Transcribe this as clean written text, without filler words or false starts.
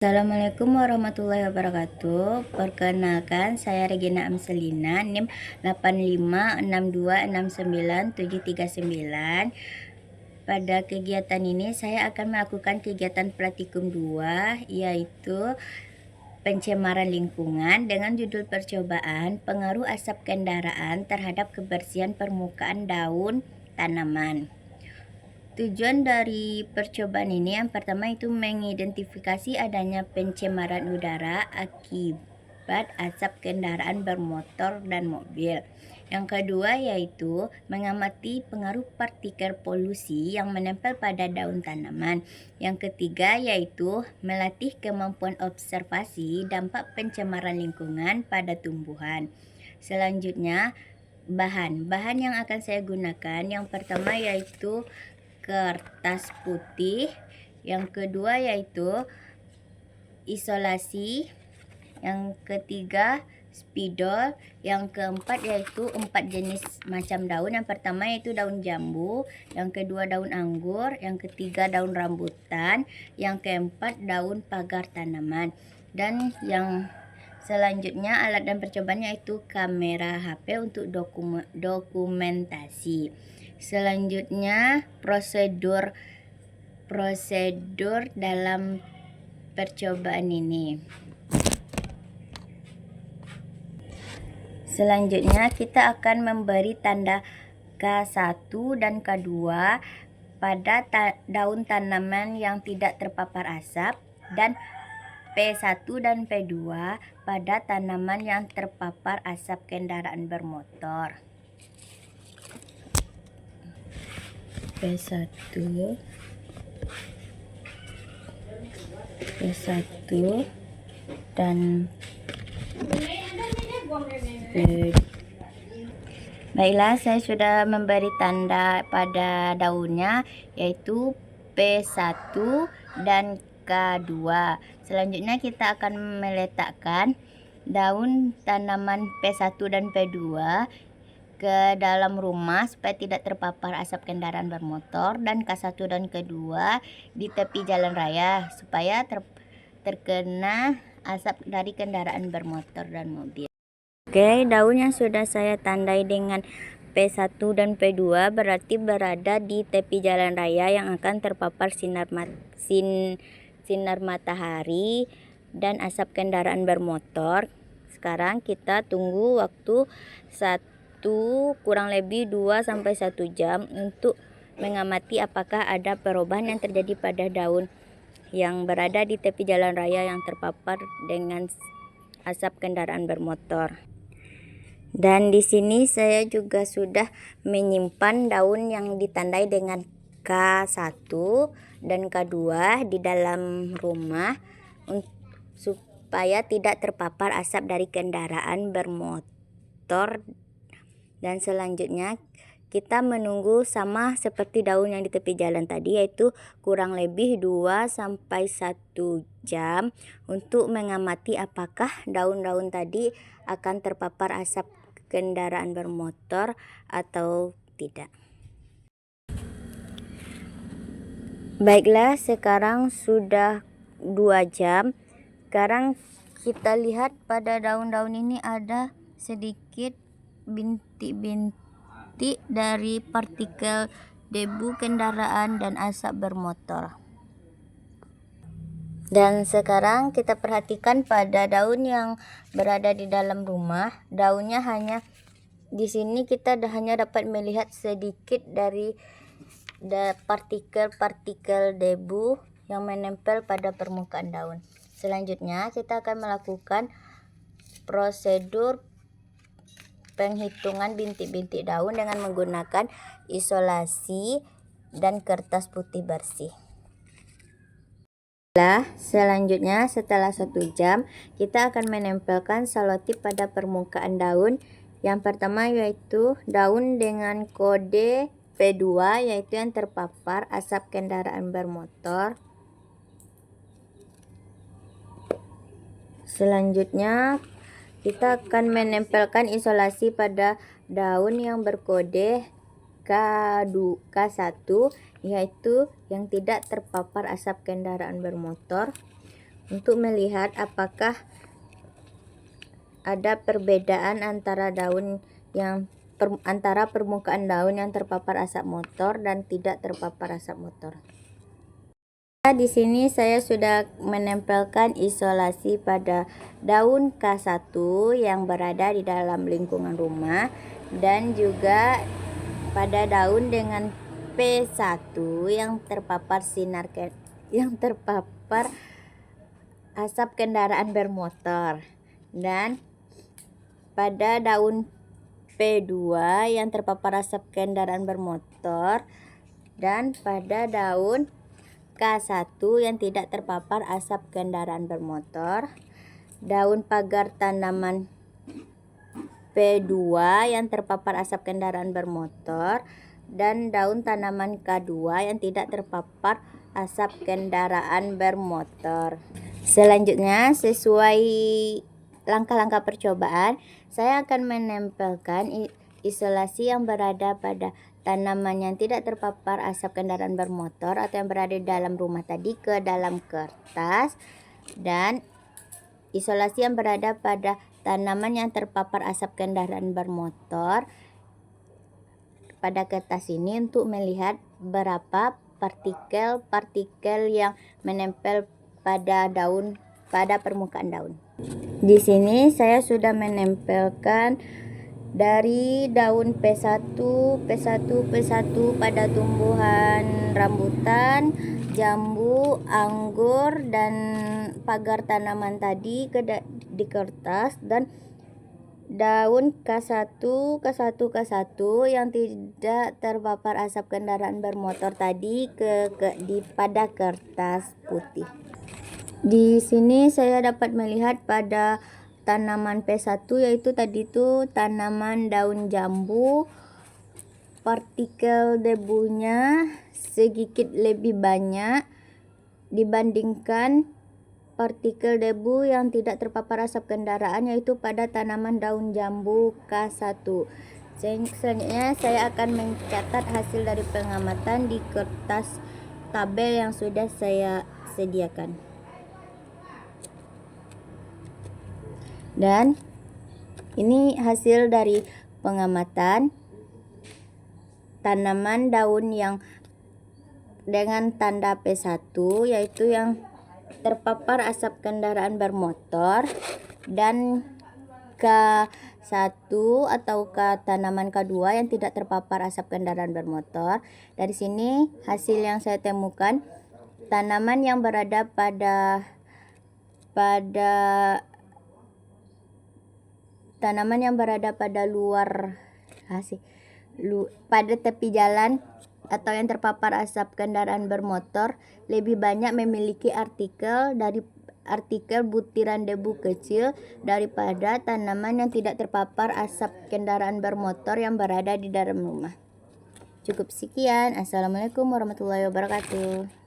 Assalamualaikum warahmatullahi wabarakatuh. Perkenalkan, saya Regina Amselina, NIM 856269739. Pada kegiatan ini saya akan melakukan kegiatan praktikum 2, yaitu pencemaran lingkungan dengan judul percobaan pengaruh asap kendaraan terhadap kebersihan permukaan daun tanaman. Tujuan dari percobaan ini yang pertama itu mengidentifikasi adanya pencemaran udara akibat asap kendaraan bermotor dan mobil. Yang kedua yaitu mengamati pengaruh partikel polusi yang menempel pada daun tanaman. Yang ketiga yaitu melatih kemampuan observasi dampak pencemaran lingkungan pada tumbuhan. Selanjutnya bahan yang akan saya gunakan yang pertama yaitu kertas putih, yang kedua yaitu isolasi, yang ketiga spidol, yang keempat yaitu 4 jenis macam daun. Yang pertama yaitu daun jambu, yang kedua daun anggur, yang ketiga daun rambutan, yang keempat daun pagar tanaman, dan yang selanjutnya alat dan percobaan yaitu kamera HP untuk dokumentasi. Selanjutnya prosedur dalam percobaan ini. Selanjutnya kita akan memberi tanda K1 dan K2 pada daun tanaman yang tidak terpapar asap, dan P1 dan P2 pada tanaman yang terpapar asap kendaraan bermotor. P1 dan Baiklah, saya sudah memberi tanda pada daunnya yaitu P1 dan K2. Selanjutnya kita akan meletakkan daun tanaman P1 dan P2 ke dalam rumah supaya tidak terpapar asap kendaraan bermotor, dan K1 dan K2 di tepi jalan raya supaya terkena asap dari kendaraan bermotor dan mobil. Oke, daun yang sudah saya tandai dengan P1 dan P2 berarti berada di tepi jalan raya yang akan terpapar sinar matahari dan asap kendaraan bermotor. Sekarang kita tunggu waktu kurang lebih 2-1 jam untuk mengamati apakah ada perubahan yang terjadi pada daun yang berada di tepi jalan raya yang terpapar dengan asap kendaraan bermotor. Dan di sini saya juga sudah menyimpan daun yang ditandai dengan K1 dan K2 di dalam rumah supaya tidak terpapar asap dari kendaraan bermotor. Dan selanjutnya kita menunggu sama seperti daun yang di tepi jalan tadi, yaitu kurang lebih 2-1 jam untuk mengamati apakah daun-daun tadi akan terpapar asap kendaraan bermotor atau tidak. Baiklah, sekarang sudah 2 jam. Sekarang kita lihat pada daun-daun ini ada sedikit bintik-bintik dari partikel debu kendaraan dan asap bermotor. Dan sekarang kita perhatikan pada daun yang berada di dalam rumah. Daunnya hanya di sini kita hanya dapat melihat sedikit dari partikel-partikel debu yang menempel pada permukaan daun. Selanjutnya kita akan melakukan prosedur penghitungan bintik-bintik daun dengan menggunakan isolasi dan kertas putih bersih. Selanjutnya setelah 1 jam kita akan menempelkan selotip pada permukaan daun. Yang pertama yaitu daun dengan kode P2 yaitu yang terpapar asap kendaraan bermotor. Selanjutnya kita akan menempelkan isolasi pada daun yang berkode K1 yaitu yang tidak terpapar asap kendaraan bermotor. untuk melihat apakah ada perbedaan antara antara permukaan daun yang terpapar asap motor dan tidak terpapar asap motor. Di sini saya sudah menempelkan isolasi pada daun K1 yang berada di dalam lingkungan rumah dan juga pada daun dengan P1 yang terpapar asap kendaraan bermotor, dan pada daun P2 yang terpapar asap kendaraan bermotor, dan pada daun K1 yang tidak terpapar asap kendaraan bermotor, daun pagar tanaman P2 yang terpapar asap kendaraan bermotor, dan daun tanaman K2 yang tidak terpapar asap kendaraan bermotor. Selanjutnya, sesuai langkah-langkah percobaan, saya akan menempelkan isolasi yang berada pada tanaman yang tidak terpapar asap kendaraan bermotor atau yang berada di dalam rumah tadi ke dalam kertas, dan isolasi yang berada pada tanaman yang terpapar asap kendaraan bermotor pada kertas ini untuk melihat berapa partikel-partikel yang menempel pada permukaan daun. Di sini saya sudah menempelkan dari daun P1 pada tumbuhan rambutan, jambu, anggur, dan pagar tanaman tadi di kertas, dan daun K1 yang tidak terpapar asap kendaraan bermotor tadi pada kertas putih. Di sini saya dapat melihat pada tanaman P1 yaitu tadi itu tanaman daun jambu, partikel debunya sedikit lebih banyak dibandingkan partikel debu yang tidak terpapar asap kendaraan, yaitu pada tanaman daun jambu K1. Selanjutnya saya akan mencatat hasil dari pengamatan di kertas tabel yang sudah saya sediakan. Dan ini hasil dari pengamatan tanaman daun yang dengan tanda P1 yaitu yang terpapar asap kendaraan bermotor, dan K1 atau tanaman K2 yang tidak terpapar asap kendaraan bermotor. Dari sini hasil yang saya temukan, tanaman yang berada pada pada tepi jalan atau yang terpapar asap kendaraan bermotor lebih banyak memiliki partikel butiran debu kecil daripada tanaman yang tidak terpapar asap kendaraan bermotor yang berada di dalam rumah. Cukup sekian. Assalamualaikum warahmatullahi wabarakatuh.